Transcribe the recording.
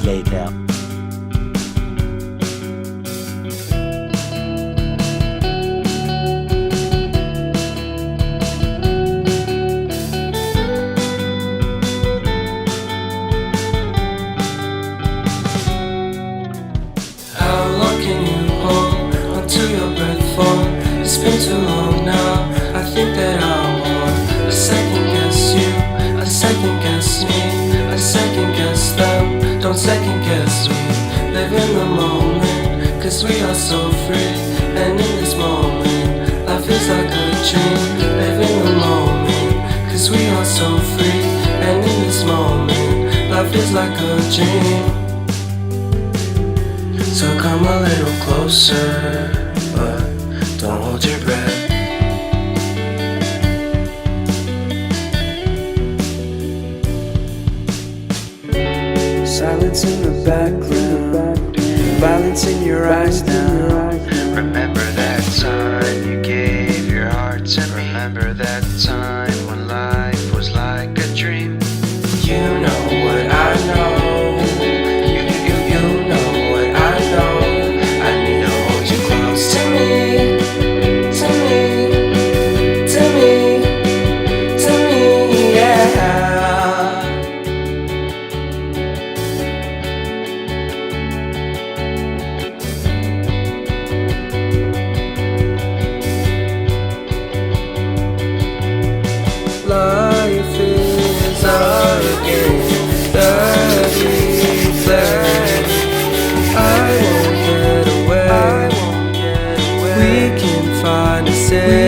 minutes later. How long can you hold until your breath falls? It's been too long now. I think that I want a second guess you, a second guess me, a second guess them. Don't second guess me. Live in the moment, cause we are so free. And in this moment, life is like a dream. Live in the moment, cause we are so free. And in this moment, life is like a dream. So come a little closer, but don't hold your breath. Silence in the background, violence in your eyes now. Remember that time you gave your heart to me. Remember that time when life was like a dream. You know what I know. You know what I know. I need to hold you close to me, to me, to me, to me, yeah. Life is a game that we play. I won't get away. We can find a safe